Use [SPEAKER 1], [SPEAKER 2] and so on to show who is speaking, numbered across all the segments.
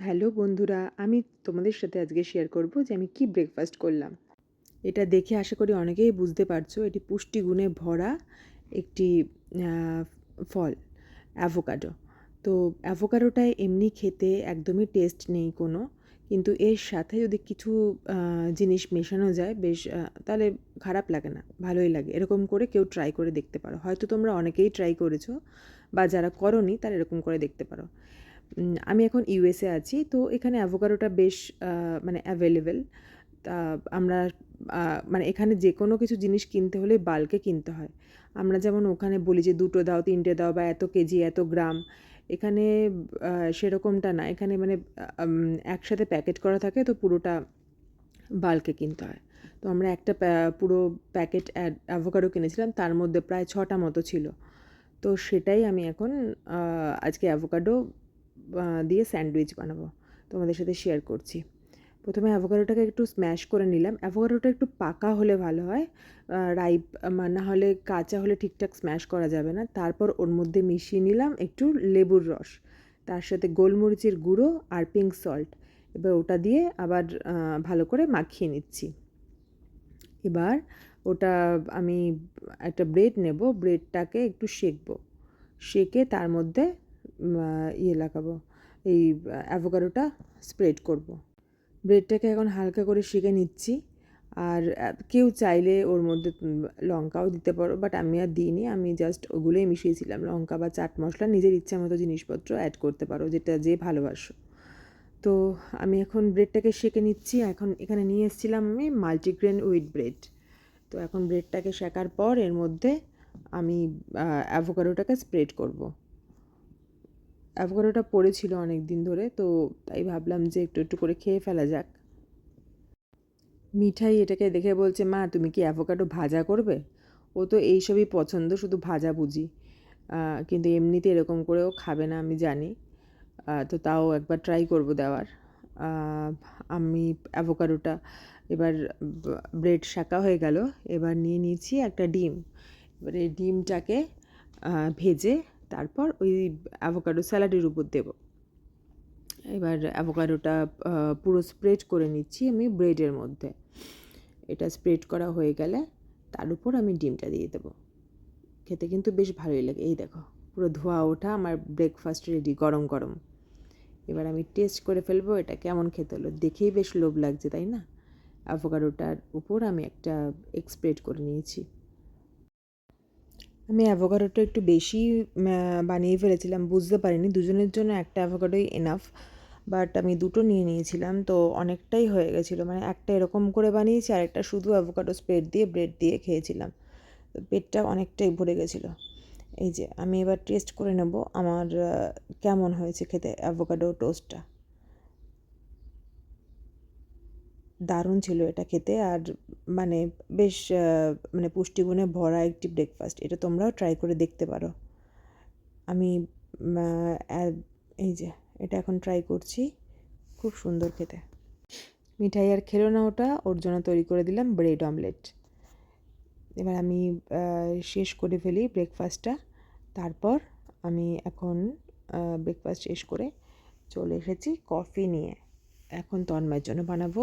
[SPEAKER 1] Hello বন্ধুরা, আমি তোমাদের সাথে আজকে শেয়ার করব যে আমি কি ব্রেকফাস্ট করলাম। এটা দেখে আশা করি অনেকেই বুঝতে পারছো, এটি পুষ্টিগুণে ভরা একটি আহ, ফল, অ্যাভোকাডো। তো অ্যাভোকাডোটায় এমনি খেতে একদমই টেস্ট নেই কোনো, কিন্তু এর সাথে যদি কিছু জিনিস মেশানো যায় বেশ, তাহলে খারাপ লাগে না, ভালোই লাগে। এরকম করে কেউ ট্রাই করে দেখতে পারো, হয়তো তোমরা অনেকেই ট্রাই করেছো, বা যারা করোনি তারা এরকম করে দেখতে পারো। আমি এখন ইউএসএ আছি, তো এখানে অ্যাভোকাডোটা বেশ মানে অ্যাভেলেবেল। তা আমরা মানে এখানে যে কোনো কিছু জিনিস কিনতে হলে বাল্কে কিনতে হয়। আমরা যেমন ওখানে বলি যে 2টো দাও, 3টে দাও, বা এত কেজি, এত গ্রাম। এখানে সেরকমটা না, এখানে মানে একসাথে প্যাকেট করা থাকে, তো পুরোটা বাল্কে কিনতে হয়। তো আমরা একটা পুরো প্যাকেট অ্যাভোকাডো কিনেছিলাম, তার মধ্যে প্রায় 6টা মতো ছিল। তো সেটাই আমি এখন আজকে অ্যাভোকাডো দিয়ে স্যান্ডউইচ বানাবো, তোমাদের সাথে শেয়ার করছি। প্রথমে অ্যাভোকাডোটাকে একটু স্ম্যাশ করে নিলাম। অ্যাভোকাডোটা একটু পাকা হলে ভালো হয়, রাইপ না হলে কাঁচা হলে ঠিকঠাক স্ম্যাশ করা যাবে না। তারপর ওর মধ্যে মিশিয়ে নিলাম একটু লেবুর রস, তার সাথে গোলমরিচের গুঁড়ো আর পিঙ্ক সল্ট। এবার ওটা দিয়ে আবার ভালো করে মাখিয়ে নিচ্ছি। এবার ওটা আমি একটা ব্রেড নেব, ব্রেডটাকে একটু সেঁকবো, সেঁকে তার মধ্যে লাগাবো, এই অ্যাভোকাডোটা স্প্রেড করব। ব্রেডটাকে এখন হালকা করে সেঁকে নিচ্ছি। আর কেউ চাইলে ওর মধ্যে লঙ্কাও দিতে পারো, বাট আমি আর দিইনি, আমি জাস্ট ওগুলোই মিশিয়েছিলাম। লঙ্কা বা চাট মশলা নিজের ইচ্ছা মতো জিনিসপত্র অ্যাড করতে পারো, যেটা যে ভালোবাসো। তো আমি এখন ব্রেডটাকে সেঁকে নিচ্ছি। এখন এখানে নিয়ে এসেছিলাম আমি মাল্টিগ্রেন হুইট ব্রেড। তো এখন ব্রেডটাকে সেঁকার পর এর মধ্যে আমি অ্যাভোকাডোটাকে স্প্রেড করব। অ্যাভোকাডোটা পড়েছিল অনেক দিন ধরে, তো তাই ভাবলাম যে একটু একটু করে খেয়ে ফেলা যাক। মিঠাই এটাকে দেখে বলছে, মা তুমি কি অ্যাভোকাডো ভাজা করবে? ও তো এইসবই পছন্দ, শুধু ভাজা বুঝি। কিন্তু এমনিতে এরকম করেও খাবে না আমি জানি। তো তাও একবার ট্রাই করব দেওয়ার। আমি অ্যাভোকাডোটা এবার ব্রেড শাঁকা হয়ে গেল। এবার নিয়ে নিয়েছি একটা ডিম। এবার এই ডিমটাকে ভেজে তারপর ওই অ্যাভোকাডো স্যালাডের উপর দেব। এবার অ্যাভোকাডোটা পুরো স্প্রেড করে নিচ্ছি আমি ব্রেডের মধ্যে। এটা স্প্রেড করা হয়ে গেলে তার উপর আমি ডিমটা দিয়ে দেবো। খেতে কিন্তু বেশ ভালোই লাগে। এই দেখো, পুরো ধোয়া ওঠা আমার ব্রেকফাস্ট রেডি, গরম গরম। এবার আমি টেস্ট করে ফেলবো এটা কেমন খেতে হলো। দেখেই বেশ লোভ লাগছে, তাই না? অ্যাভোকাডোটার উপর আমি একটা এগ স্প্রেড করে নিয়েছি। আমি অ্যাভোকাডোটা একটু বেশি বানিয়ে ফেলেছিলাম, বুঝতে পারিনি। দুজনের জন্য একটা অ্যাভোকাডোই এনাফ, বাট আমি দুটো নিয়ে নিয়েছিলাম, তো অনেকটাই হয়ে গেছিলো। মানে একটা এরকম করে বানিয়েছি, আর একটা শুধু অ্যাভোকাডো স্প্রেড দিয়ে ব্রেড দিয়ে খেয়েছিলাম। তো পেটটা অনেকটাই ভরে গেছিলো। এই যে আমি এবার টেস্ট করে নেব আমার কেমন হয়েছে খেতে অ্যাভোকাডো টোস্টটা। দারুণ ছিল এটা খেতে, আর মানে বেশ মানে পুষ্টিগুণে ভরা একটি ব্রেকফাস্ট। এটা তোমরাও ট্রাই করে দেখতে পারো। আমি এই যে এটা এখন ট্রাই করছি, খুব সুন্দর খেতে। মিঠাই আর খেলো না ওটা, ওর জন্য তৈরি করে দিলাম ব্রেড অমলেট। এবার আমি শেষ করে ফেলি ব্রেকফাস্টটা। তারপর আমি এখন ব্রেকফাস্ট শেষ করে চলে এসেছি কফি নিয়ে। এখন তন্ময়ের জন্য বানাবো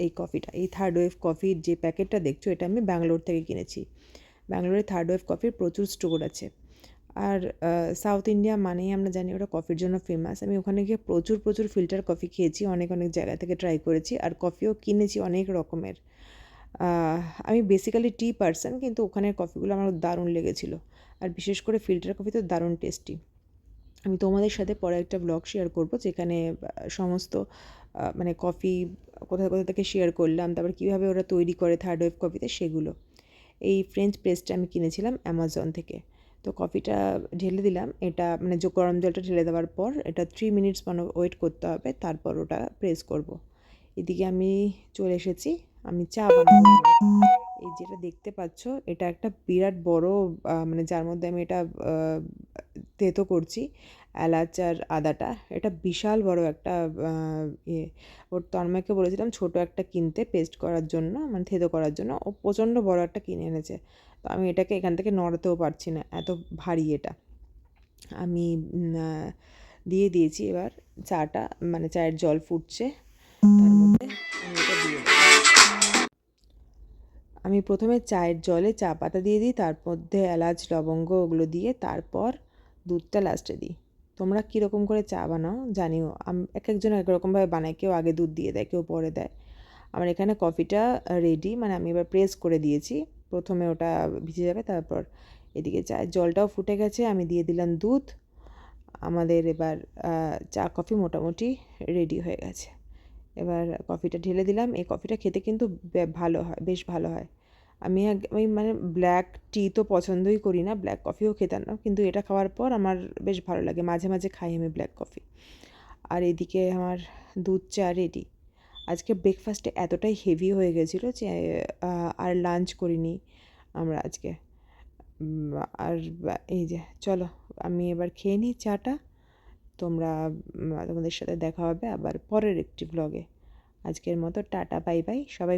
[SPEAKER 1] এই কফিটা। এই থার্ড ওয়েভ কফির যে প্যাকেটটা দেখছো, এটা আমি ব্যাঙ্গালোর থেকে কিনেছি। ব্যাঙ্গালোরে থার্ড ওয়েভ কফির প্রচুর স্টোর আছে। আর সাউথ ইন্ডিয়া মানেই আমরা জানি ওরা কফির জন্য ফেমাস। আমি ওখানে গিয়ে প্রচুর প্রচুর ফিল্টার কফি খেয়েছি, অনেক অনেক জায়গা থেকে ট্রাই করেছি, আর কফিও কিনেছি অনেক রকমের। আমি বেসিক্যালি টি পারসন, কিন্তু ওখানের কফিগুলো আমার দারুণ লেগেছিলো। আর বিশেষ করে ফিল্টার কফি তো দারুণ টেস্টি। আমি তোমাদের সাথে পরে একটা ব্লগ শেয়ার করব, যেখানে সমস্ত মানে কফি কোথায় কোথা থেকে শেয়ার করলাম, তারপর কীভাবে ওরা তৈরি করে থার্ড ওয়েভ কফিতে সেগুলো। এই ফ্রেঞ্চ প্রেসটা আমি কিনেছিলাম অ্যামাজন থেকে। তো কফিটা ঢেলে দিলাম, এটা মানে যে গরম জলটা ঢেলে দেওয়ার পর এটা 3 মিনিটস মানে ওয়েট করতে হবে, তারপর ওটা প্রেস করব। এদিকে আমি চলে এসেছি, আমি চা বানাবো। এই যেটা দেখতে পাচ্ছ, এটা একটা বিরাট বড় মানে যার মধ্যে আমি এটা থেতো করছি, এলাচ আর আদাটা। এটা বিশাল বড় একটা ইয়ে। ওর তন্ময়কে বলেছিলাম ছোট একটা কিনতে পেস্ট করার জন্য, মানে থেতো করার জন্য। ও প্রচণ্ড বড় একটা কিনে এনেছে। তো আমি এটাকে এখান থেকে নড়াতেও পারছি না, এত ভারী এটা। আমি দিয়ে দিয়েছি। এবার চাটা মানে চায়ের জল ফুটছে, তার মধ্যে আমি এটা দিয়ে দেবো। আমি প্রথমে চায়ের জলে চা পাতা দিয়ে দিই, তার মধ্যে এলাচ লবঙ্গ ওগুলো দিয়ে তারপর দুধটা লাস্টে দিই। তোমরা কীরকম করে চা বানাও জানিও, এক একজন এক রকমভাবে বানায়, কেউ আগে দুধ দিয়ে দেয়, কেউ পরে দেয়। আমার এখানে কফিটা রেডি, মানে আমি এবার প্রেস করে দিয়েছি, প্রথমে ওটা ভিজে যাবে, তারপর এদিকে চায়ের জলটাও ফুটে গেছে, আমি দিয়ে দিলাম দুধ। আমাদের এবার চা কফি মোটামুটি রেডি হয়ে গেছে। এবার কফিটা ঢেলে দিলাম। এই কফিটা খেতে কিন্তু ভালো হয়, বেশ ভালো হয়। আমি মানে ব্ল্যাক টি তো পছন্দই করি না, ব্ল্যাক কফিও খেতাম না, কিন্তু এটা খাওয়ার পর আমার বেশ ভালো লাগে, মাঝে মাঝে খাই আমি ব্ল্যাক কফি। আর এদিকে আমার দুধ চা রেডি। আজকে ব্রেকফাস্টে এতটাই হেভি হয়ে গেছিলো যে আর লাঞ্চ করিনি আমরা আজকে। আর এই যে চলো আমি এবার খেয়ে নিই চাটা। তোমাদের সাথে দেখা হবে আবার পরের একটি ব্লগে। আজকের মতো টাটা, বাই বাই সবাই।